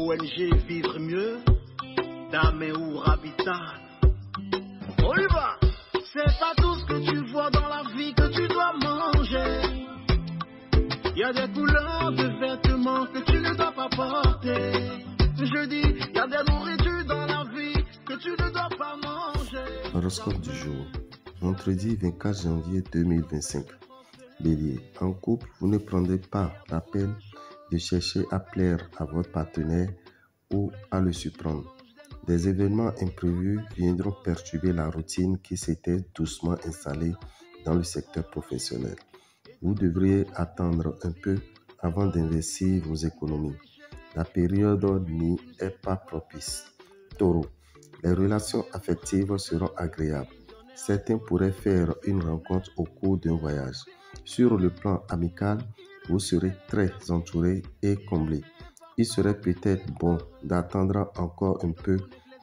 ONG Vivre Mieux, Dame ou Habitat. On y va. C'est pas tout ce que tu vois dans la vie que tu dois manger. Il y a des couleurs de vêtements que tu ne dois pas porter. Je dis, il y a des nourritures dans la vie que tu ne dois pas manger. Horoscope du jour. Vendredi 24 janvier 2025. Bélier. En couple, vous ne prendrez pas la peine de chercher à plaire à votre partenaire ou à le surprendre. Des événements imprévus viendront perturber la routine qui s'était doucement installée dans le secteur professionnel. Vous devriez attendre un peu avant d'investir vos économies. La période n'y est pas propice. Taureau. Les relations affectives seront agréables. Certains pourraient faire une rencontre au cours d'un voyage. Sur le plan amical, vous serez très entouré et comblé. Il serait peut-être bon d'attendre encore un peu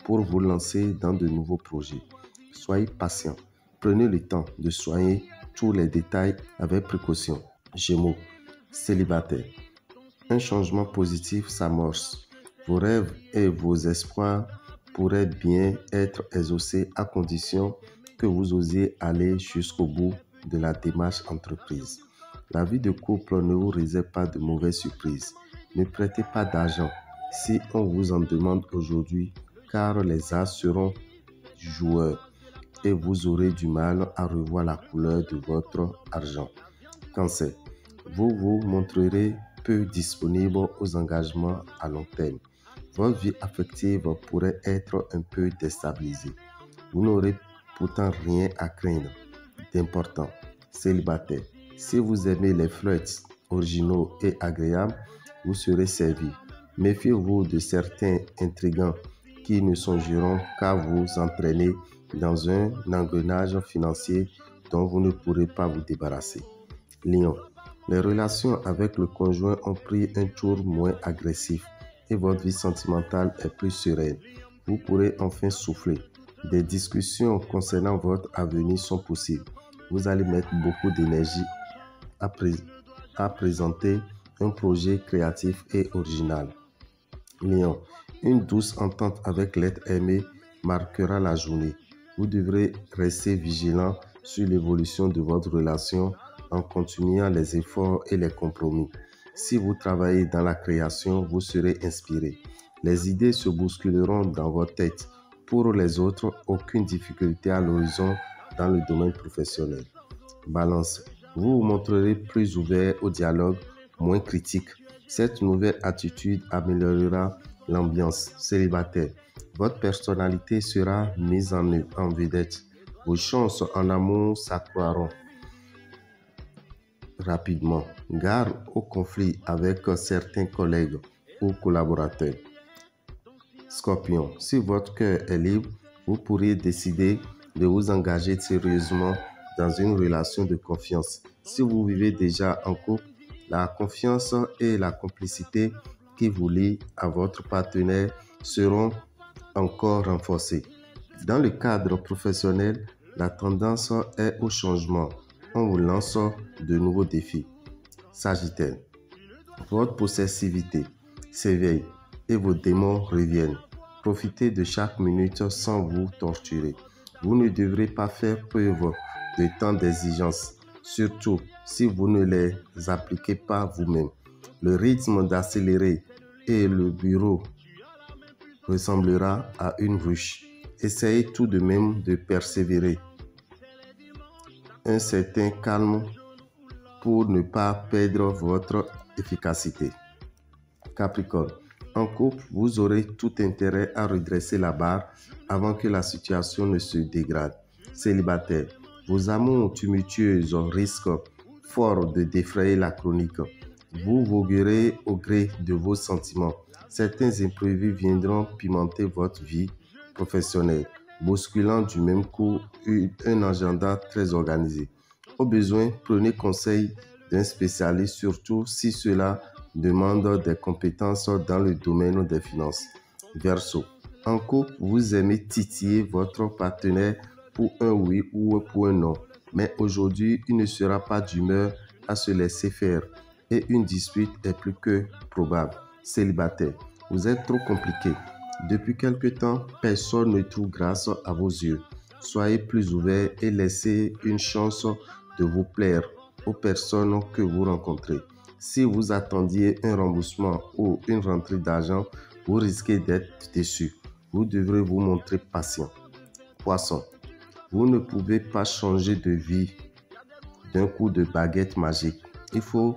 pour vous lancer dans de nouveaux projets. Soyez patient. Prenez le temps de soigner tous les détails avec précaution. Gémeaux. Célibataire. Un changement positif s'amorce. Vos rêves et vos espoirs pourraient bien être exaucés à condition que vous osiez aller jusqu'au bout de la démarche entreprise. La vie de couple ne vous réserve pas de mauvaises surprises. Ne prêtez pas d'argent si on vous en demande aujourd'hui, car les as seront joueurs et vous aurez du mal à revoir la couleur de votre argent. Cancer. Vous vous montrerez peu disponible aux engagements à long terme. Votre vie affective pourrait être un peu déstabilisée. Vous n'aurez pourtant rien à craindre d'important. Célibataire. Si vous aimez les flirts originaux et agréables, vous serez servi. Méfiez-vous de certains intrigants qui ne songeront qu'à vous entraîner dans un engrenage financier dont vous ne pourrez pas vous débarrasser. Lion. Les relations avec le conjoint ont pris un tour moins agressif et votre vie sentimentale est plus sereine. Vous pourrez enfin souffler. Des discussions concernant votre avenir sont possibles. Vous allez mettre beaucoup d'énergie à présenter un projet créatif et original. Lion. Une douce entente avec l'être aimé marquera la journée. Vous devrez rester vigilant sur l'évolution de votre relation en continuant les efforts et les compromis. Si vous travaillez dans la création, vous serez inspiré. Les idées se bousculeront dans votre tête. Pour les autres, aucune difficulté à l'horizon dans le domaine professionnel. Balance. Vous vous montrerez plus ouvert au dialogue, moins critique. Cette nouvelle attitude améliorera l'ambiance. Célibataire. Votre personnalité sera mise en vedette. Vos chances en amour s'accroîtront rapidement. Gare au conflit avec certains collègues ou collaborateurs. Scorpion. Si votre cœur est libre, vous pourriez décider de vous engager sérieusement dans une relation de confiance. Si vous vivez déjà en couple, la confiance et la complicité qui vous lient à votre partenaire seront encore renforcées. Dans le cadre professionnel, la tendance est au changement. On vous lance de nouveaux défis. Sagittaire. Votre possessivité s'éveille et vos démons reviennent. Profitez de chaque minute sans vous torturer. Vous ne devrez pas faire preuve de tant d'exigence, surtout si vous ne les appliquez pas vous-même. Le rythme d'accélérer et le bureau ressemblera à une ruche. Essayez tout de même de persévérer. Un certain calme pour ne pas perdre votre efficacité. Capricorne. En couple, vous aurez tout intérêt à redresser la barre avant que la situation ne se dégrade. Célibataire. Vos amours tumultueux risquent fort de défrayer la chronique. Vous voguerez au gré de vos sentiments. Certains imprévus viendront pimenter votre vie professionnelle, bousculant du même coup un agenda très organisé. Au besoin, prenez conseil d'un spécialiste, surtout si cela demande des compétences dans le domaine des finances. Verseau. En couple, vous aimez titiller votre partenaire pour un oui ou pour un non. Mais aujourd'hui, il ne sera pas d'humeur à se laisser faire et une dispute est plus que probable. Célibataire. Vous êtes trop compliqué. Depuis quelque temps, personne ne trouve grâce à vos yeux. Soyez plus ouverts et laissez une chance de vous plaire aux personnes que vous rencontrez. Si vous attendiez un remboursement ou une rentrée d'argent, vous risquez d'être déçu. Vous devrez vous montrer patient. Poisson, vous ne pouvez pas changer de vie d'un coup de baguette magique. Il faut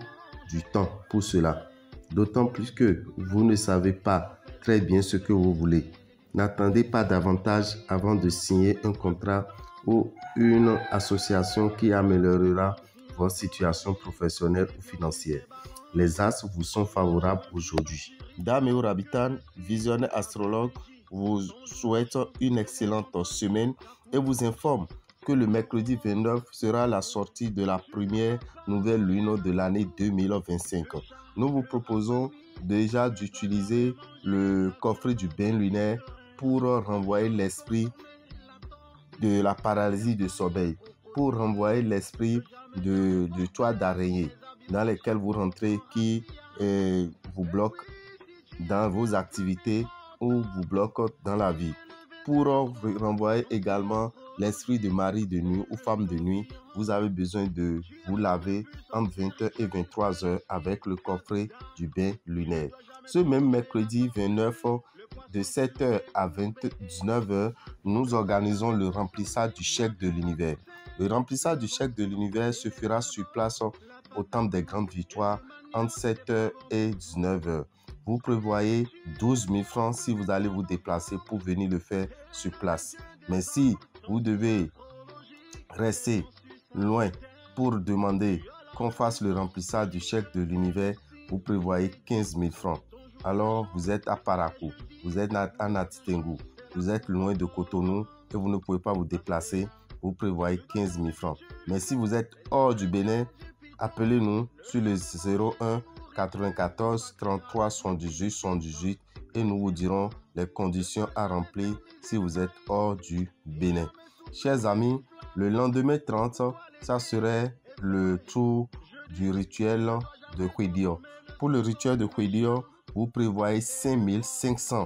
du temps pour cela. D'autant plus que vous ne savez pas très bien ce que vous voulez. N'attendez pas davantage avant de signer un contrat ou une association qui améliorera votre situation professionnelle ou financière. Les astres vous sont favorables aujourd'hui. Dame Rabitan, visionnaire astrologue, vous souhaite une excellente semaine et vous informe que le mercredi 29 sera la sortie de la première nouvelle lune de l'année 2025. Nous vous proposons déjà d'utiliser le coffret du bain lunaire pour renvoyer l'esprit de la paralysie de sommeil, pour renvoyer l'esprit de toit d'araignée dans lequel vous rentrez qui vous bloque dans vos activités ou vous bloque dans la vie. Pour renvoyer également l'esprit de mari de nuit ou femme de nuit, vous avez besoin de vous laver entre 20h et 23h avec le coffret du bain lunaire. Ce même mercredi 29, de 7h à 19h, nous organisons le remplissage du chèque de l'univers. Le remplissage du chèque de l'univers se fera sur place au Temple des Grandes Victoires entre 7h et 19h. Vous prévoyez 12 000 francs si vous allez vous déplacer pour venir le faire sur place. Mais si vous devez rester loin pour demander qu'on fasse le remplissage du chèque de l'univers, vous prévoyez 15 000 francs. Alors vous êtes à Parakou, vous êtes à Natitengu, vous êtes loin de Cotonou et vous ne pouvez pas vous déplacer, vous prévoyez 15 000 francs. Mais si vous êtes hors du Bénin, appelez-nous sur le 01 94 33 78 78 et nous vous dirons les conditions à remplir si vous êtes hors du Bénin. Chers amis, le lendemain 30, ça serait le tour du rituel de Kwedio. Pour le rituel de Kwedio, vous prévoyez 5500.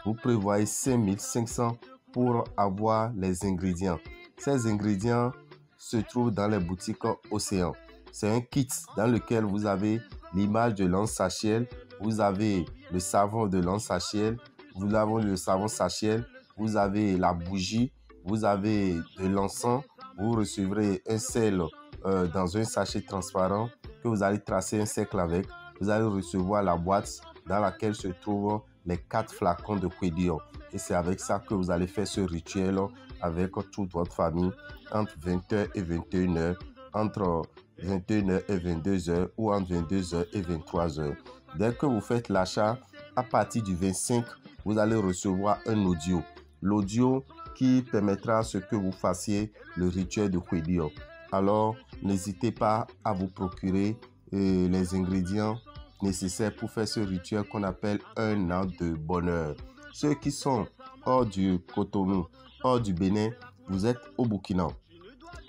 Vous prévoyez 5500 pour avoir les ingrédients. Ces ingrédients se trouvent dans les boutiques Océan. C'est un kit dans lequel vous avez l'image de l'ange Sachiel, vous avez le savon de l'ange Sachiel, vous avez le savon Sachiel, vous avez la bougie, vous avez de l'encens, vous recevrez un sel dans un sachet transparent que vous allez tracer un cercle avec. Vous allez recevoir la boîte dans laquelle se trouvent les 4 flacons de Kwedio. Et c'est avec ça que vous allez faire ce rituel avec toute votre famille entre 20h et 21h, entre 21h et 22h ou entre 22h et 23h. Dès que vous faites l'achat, à partir du 25, vous allez recevoir un audio. L'audio qui permettra à ce que vous fassiez le rituel de Kwedio. Alors, n'hésitez pas à vous procurer les ingrédients nécessaires pour faire ce rituel qu'on appelle un an de bonheur. Ceux qui sont hors du Cotonou, hors du Bénin, vous êtes au Burkina,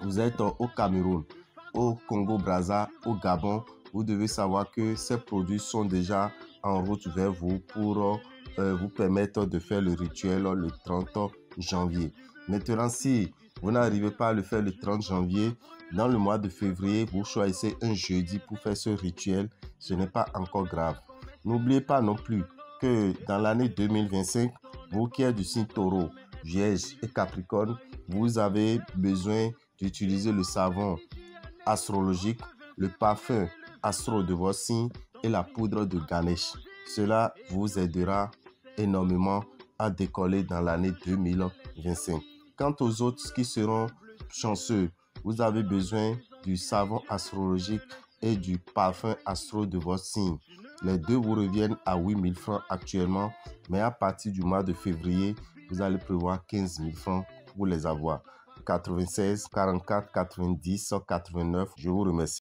vous êtes au Cameroun, au Congo-Brazza, au Gabon, vous devez savoir que ces produits sont déjà en route vers vous pour vous permettre de faire le rituel le 30 janvier. Maintenant, si vous n'arrivez pas à le faire le 30 janvier, dans le mois de février, vous choisissez un jeudi pour faire ce rituel. Ce n'est pas encore grave. N'oubliez pas non plus que dans l'année 2025, vous qui êtes du signe Taureau, Vierge et Capricorne, vous avez besoin d'utiliser le savon astrologique, le parfum astro de votre signe et la poudre de Ganesh. Cela vous aidera énormément à décoller dans l'année 2025. Quant aux autres qui seront chanceux, vous avez besoin du savon astrologique et du parfum astro de votre signe. Les deux vous reviennent à 8 000 francs actuellement, mais à partir du mois de février, vous allez prévoir 15 000 francs pour les avoir. 96 44 90 89, je vous remercie.